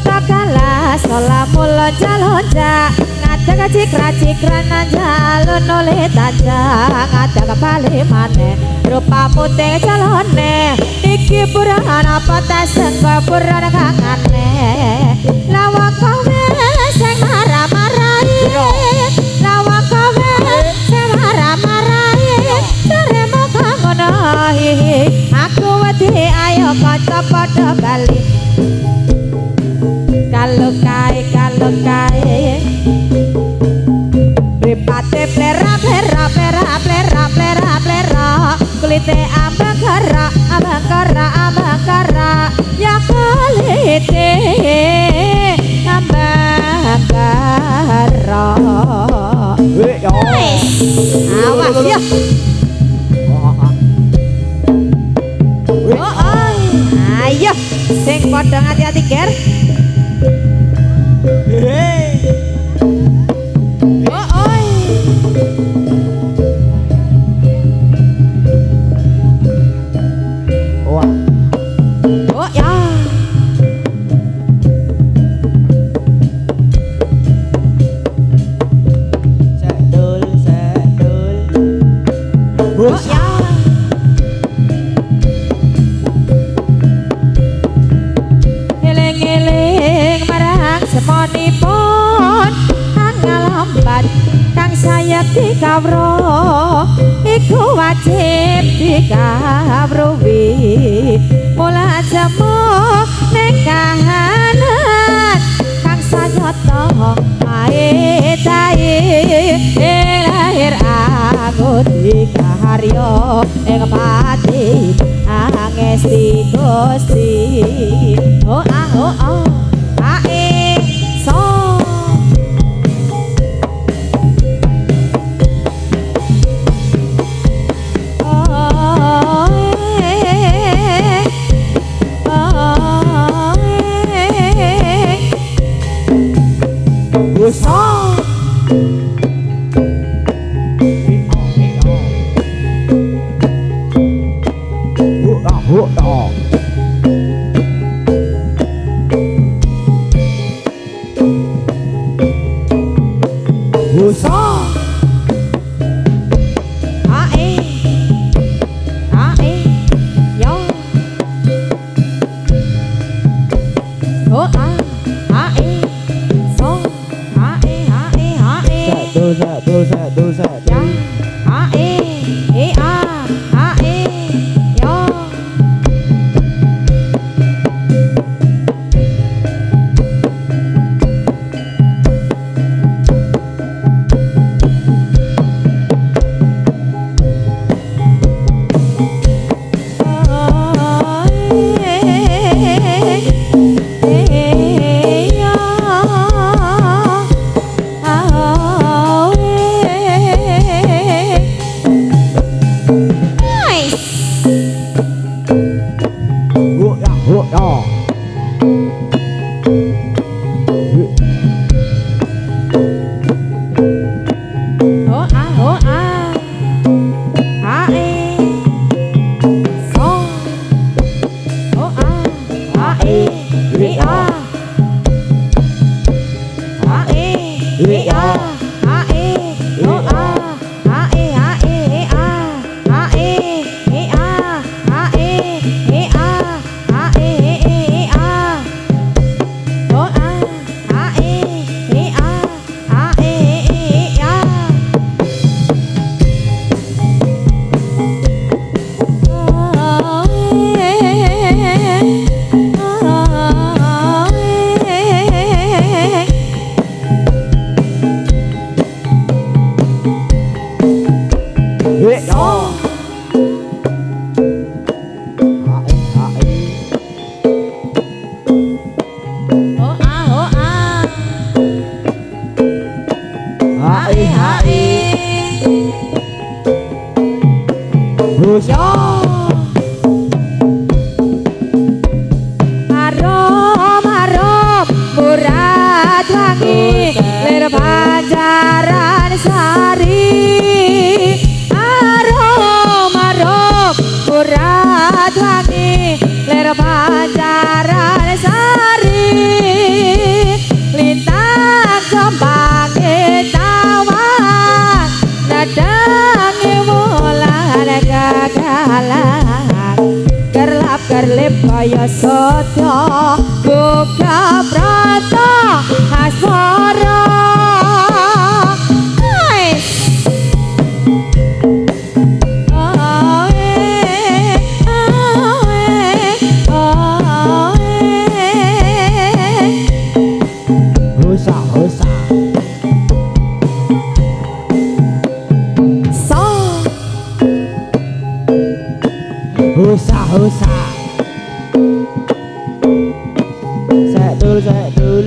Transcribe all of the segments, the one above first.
kala solamu lonja-lonja ngadeg cikra-cikran jalon oleh tanja ngadeg bali maneh rupamu teng calone iki burana potes sengko burana kangane lawak kowe sing marah-marahi lawak kowe sing marah-marahi jaremu kangono aku wedi ayo kanca padha bali kalau kae ripate plera plera plera plera plera plera kulite ambang kara ya kulite ambang kara awas ya ayo sing padha hati-hati ger dikawruh iku wajib dikawruhi mula jemu nikahan kang sayata ae-ae lahir aku dikaharya ing pati angesti Gusti oh ae so dul sek dul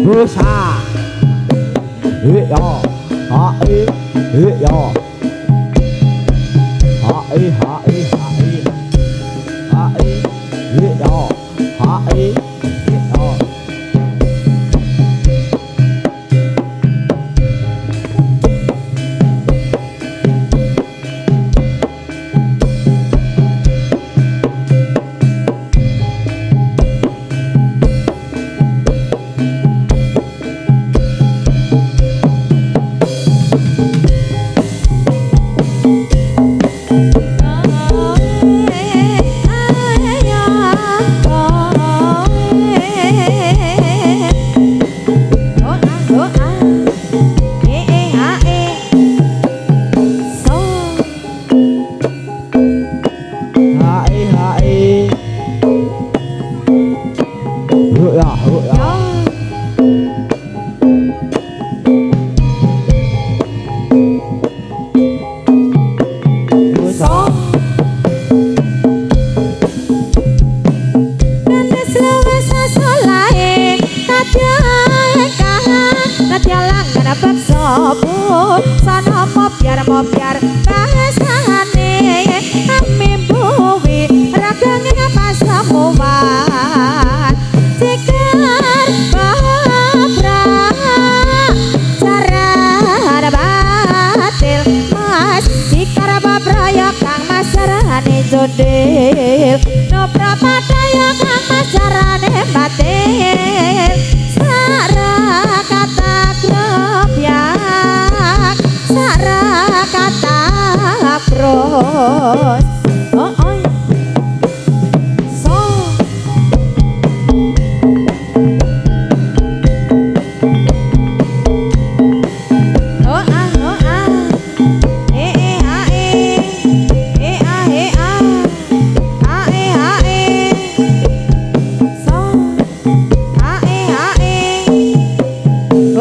busa yo ha yo ha yo biar bahasane kami buwi ragangnya pas samuan cikar babra cara batil mas cikar babra ya kang masarane jodil no prapadaya kang masarane batil sara kata krepyak sara kata pros oh oi so oh ah eh ah so ah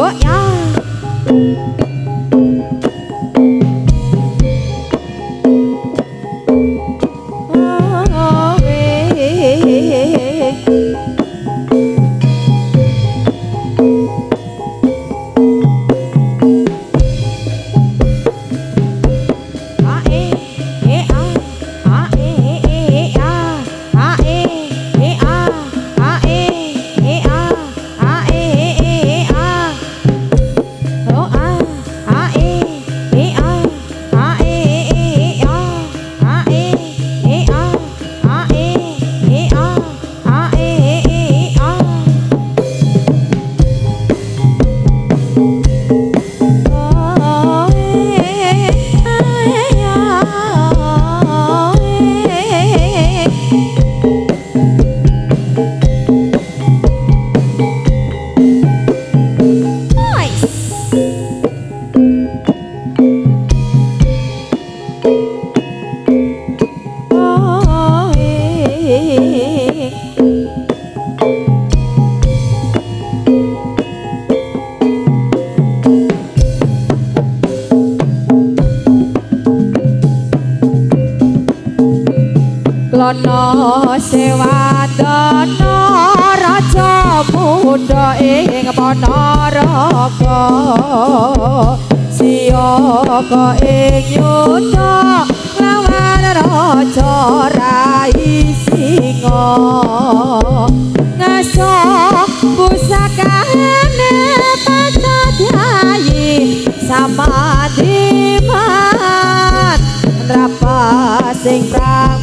oh ya Lono sewadana raja muda ing Ponorogo siyaga ing yuda lawan raja Rai Singa ngaso pusakane Pacadyayi Samandiman rapa sing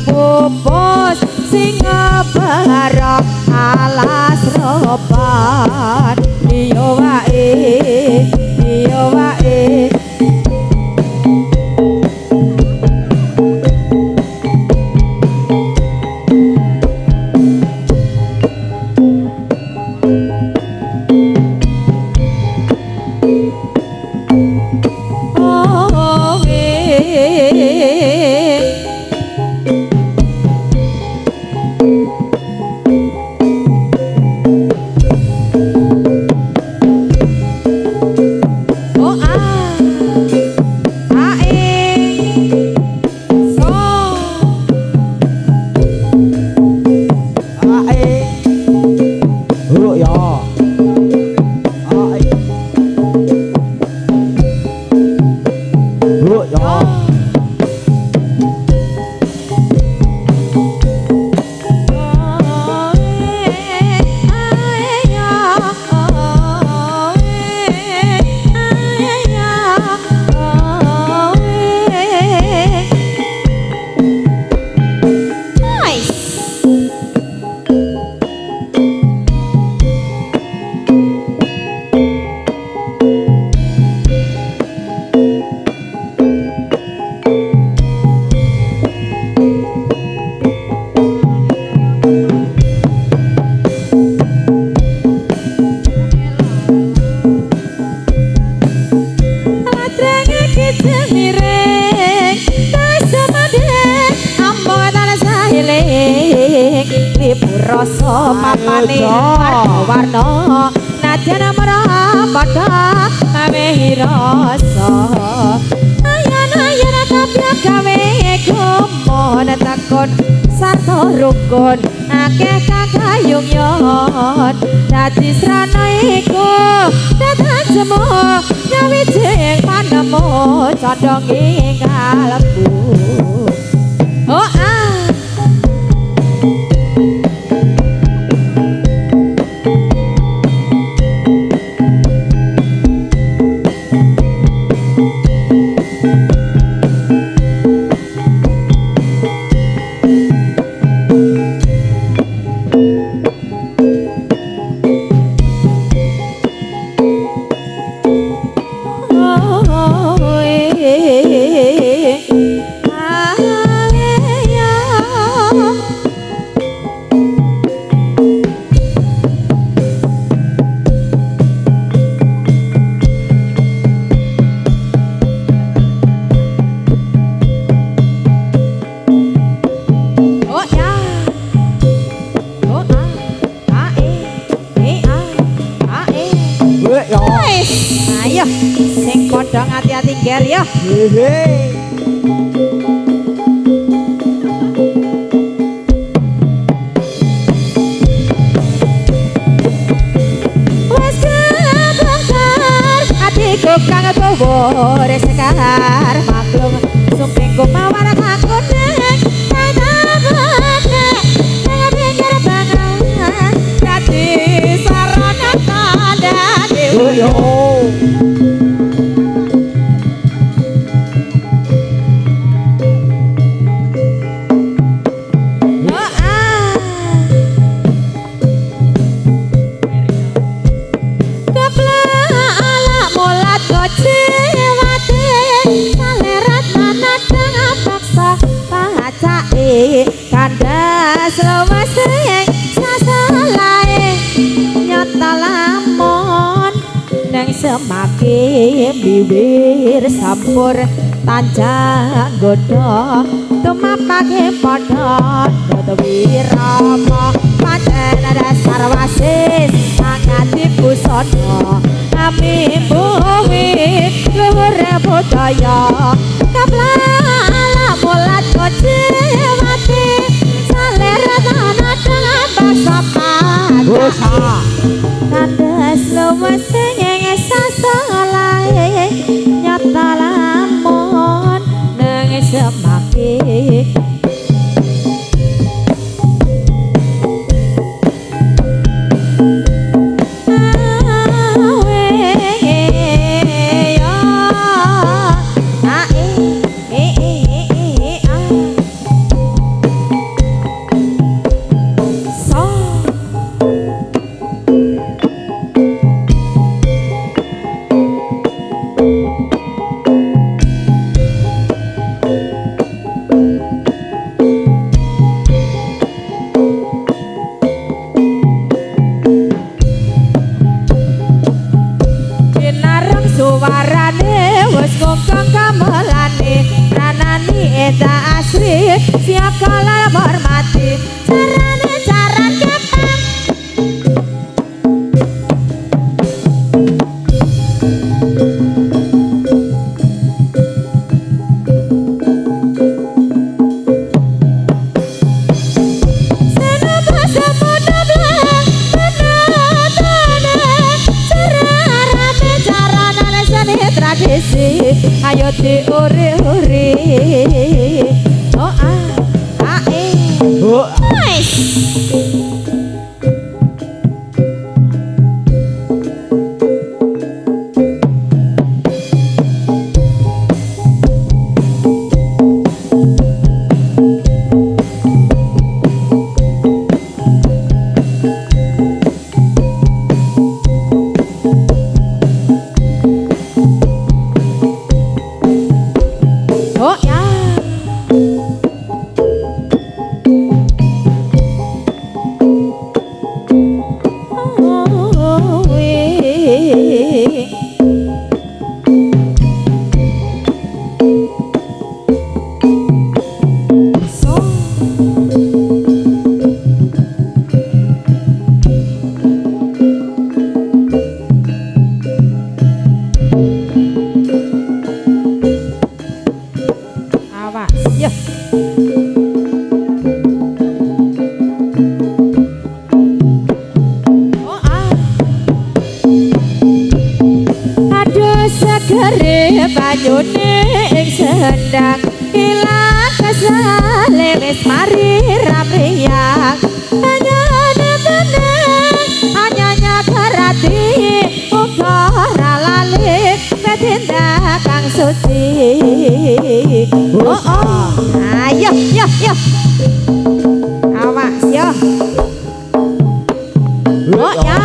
pupus sing barok alas roban iya wae rasa papane warna najan padha amehi rasa ayan kabeh gawe gumon takon sarta rukun akeh kagayung yon dadi srana iku dadak jemo nyawijing panemu condong ing kalbu oh ayo sing padha ngati-ati nger ya wes kebongkar atiku kang tuwa sekar maklum sumpingku mawar aku ning tanah nang pinggir bangunan dadi sarana tanda dewi kandas lemas yang sasalae nyata lamun neng semake bibir sampur tanjak godo tumapake padha dodo wirama pancen dasar wasis angati busana ami buwi luhur budaya kapla mulat kocewati salera tanah dengan bangsa pada kandas lemas yang sasalae nyata lamun neng semake suwarane wis ngongkong kamelane ranani eta asri siap kalah hormati carane jaran kepang ayo diore-ore oh Segere banyune ing sendang ilang kesale wis mari ramriyang hanya kerati uga ora lali metindak kang suci ayo yo awas yo ya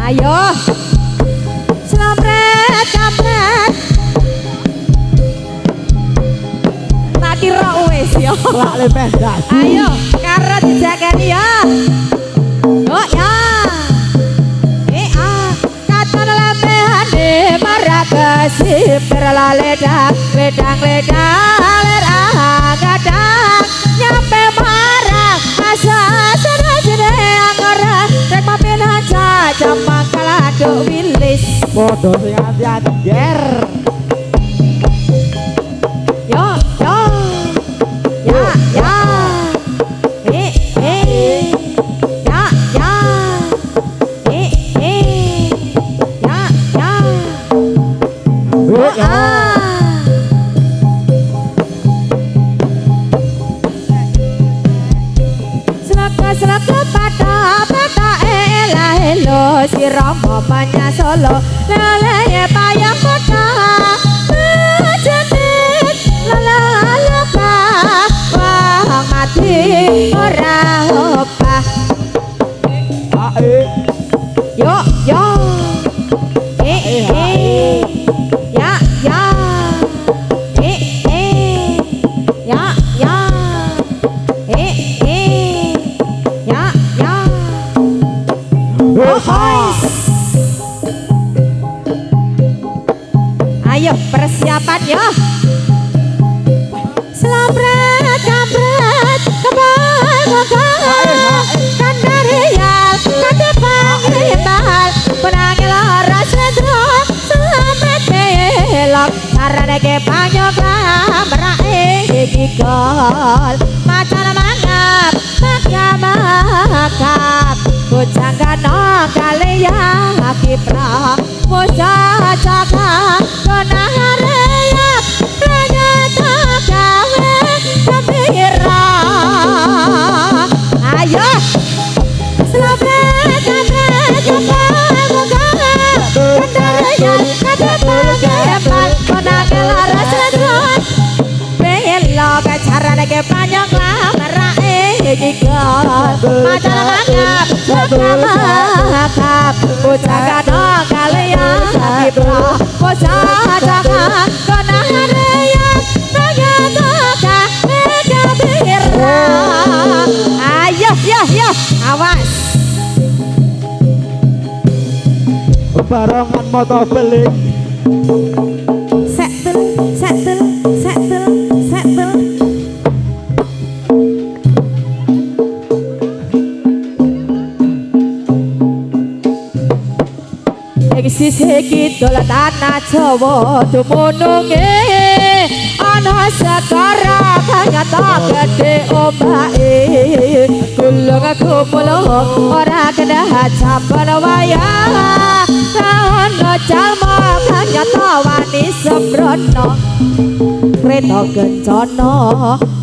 ayo selamat kampret tak kira wis yo lak lepet ayo karo dijagani ya oh ya katon lempehane maragasi perlaledang ledang gadang nyampe marang asa sedene angora rek mampir aja jamak kalado wilis bodoh sing ati-ati ger yo ya ya ya selaka pada elo si Rama panya solo lele payah kota jenit luka wah mati ora opah yo ya ayo persiapan ya selamat kampret kebal kandarial kadepangibal penangil ora sendro selamat belok karena ke panyok lamrae gigol macan mangap makap bocah kano kaliya kipra bocah caka kena hareya ternyata gawe gembira ayo selamat kampret kebamuka kendaranya kadepang menangil ora sendron belok carane ke panyok lamrae gigol macan mangap makap bocah kano kaliya kipra bocah caka kena hareya ternyata gawe gembira ayo yo awas barongan moto beling setel ing sisih kidul tanah Jawa dumununge ana segara kanyata gedhe ombake gulung gumulung ora kena jaban wayah ana jalma kanyata wani sembrono kreta kencana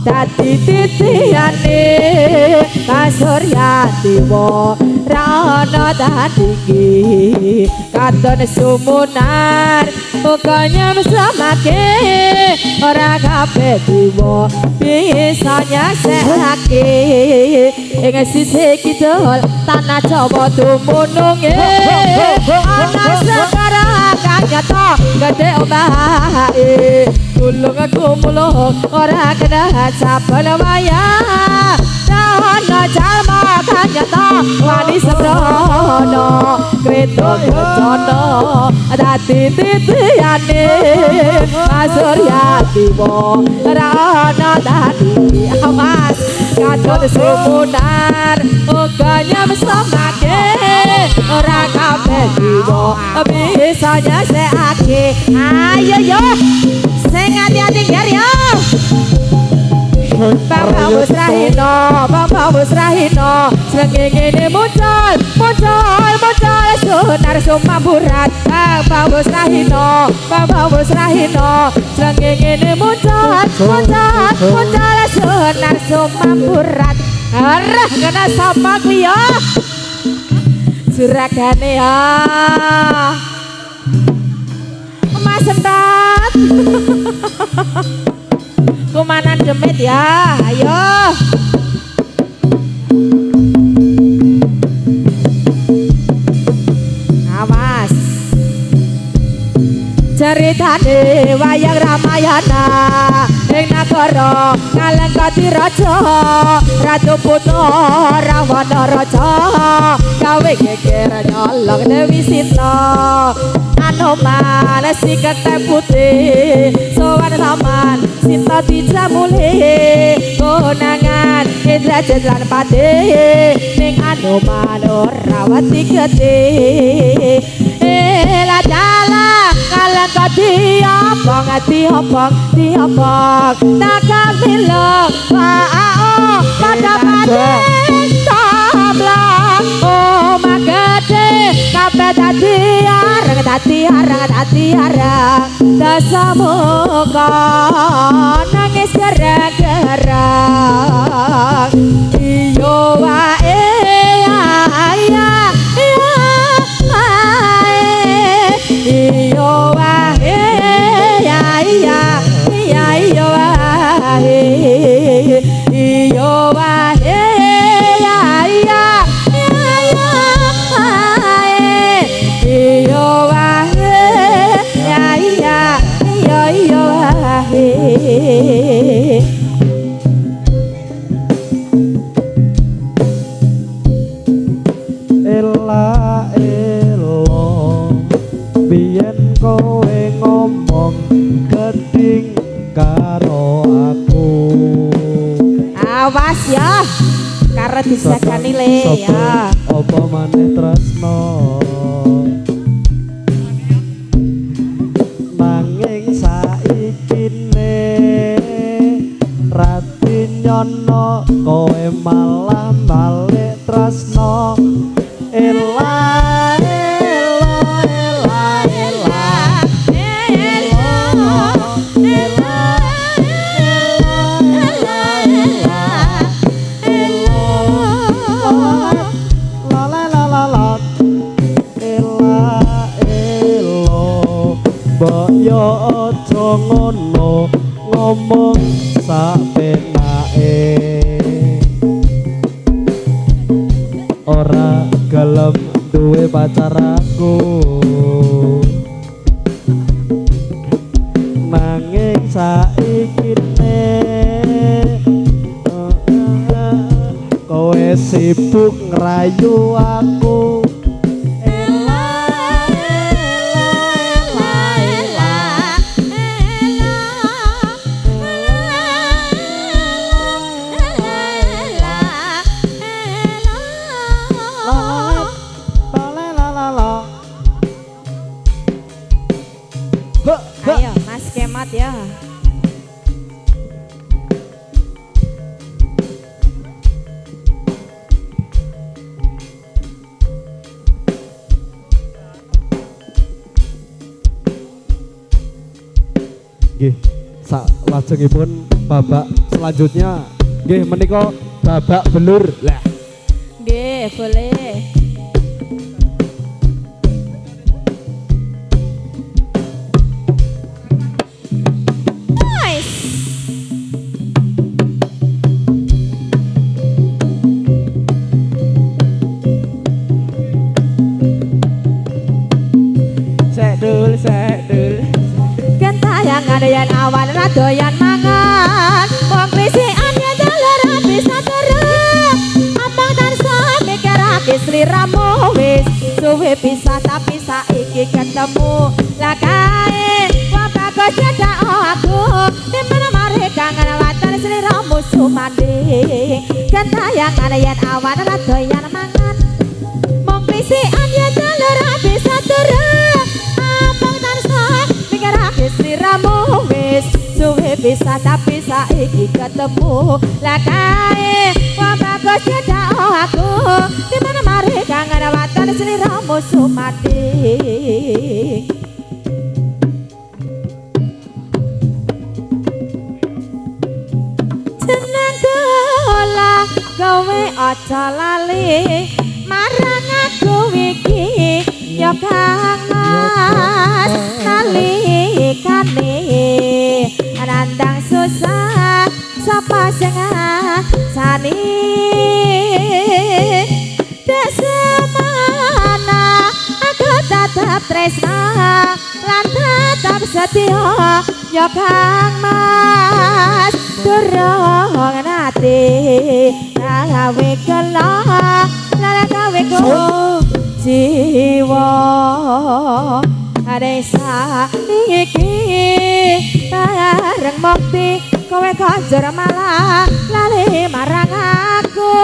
dadi titiane Kasuryatiwa rana dadi katon sumunar mukanya meslamake ora kabeh diwa bisa nyasekake ing sisih kidul tanah Jawa dumununge ana segara kanyata gedhe ombake gulung gumulung ora kena jaban wayah ana jalma kanyata wani sembrono kreta kencana dadi titiane Kasuryatiwa rana dadi awas kadon sumunar oganya mesomake ora kabeh jiwa bisa nyesekake ayo yo sing ati-ati ger yo Bambang Musrahino Srengenge muncul Sunar sumamburat Bambang Musrahino Srengenge muncul Sunar sumamburat Arah kena sama kuya Suragane ya Mas Sentot Kumanan demit ya, ayo. Awas. Ceritane wayang Ramayana ing nagara Ngalengkati raja Ratu Putra Rawana raja gawe geger nyolong Dewi Sita Anoman si ketep putih sowan saman Sinta dijamule konangan Indra Jendran Pade ning Anoman ora wati gede la jala kaleng kok diobong tak kamilo waao pada pating toblong oh magede kabeh dadi arang dasa muka nangis gerang-gerang iyo wae iyo wae iyo wae biyen kowe ngomong geding karo aku awas ya karo disegani le ya apa maneh tresno nanging saikine rati nyono kowe malah balik tresno Boyo aja ngono ngomong sapenake ora gelem duwe pacar aku nanging saikine kowe sibuk ngrayu aku ayo Mas Kemat ya nggih salajengipun babak selanjutnya nggih menika babak belur lah nggih boleh Sedul gentayangan yen awan radoyan mangan wong krisikan ya jalur bisa terus abang tansah mikirake sliramu wis suwe pisah tapi saiki ketemu lah kae wong bagus cedak aku dimana mari kangen watan sliramu sumanding gentayangan yen awan ra doyan mangan mong klisian yen jalur bisa turun abang tansah mikirake sliramu wis suwe bisa tapi saiki ketemu lah kae wong bagus ya aku di mana mari kangen watan sliramu sumati jeneng kula gawe aja lali marang aku iki ya Kang Mas nalikane nandang susah sapa sing sani desemana aku tetap tresna lan tetap setia ya Kang Mas durung nate gawe kala lan gawe jiwa desa iki bareng mukti kowe konjur malah lali marang aku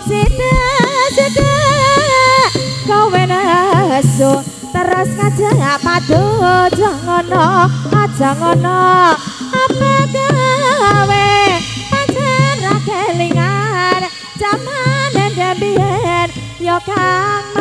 sida kowe nesu terus ngajak padu aja ngono apa gawe pancen ra kelingan jaman ndembiyen yo Kang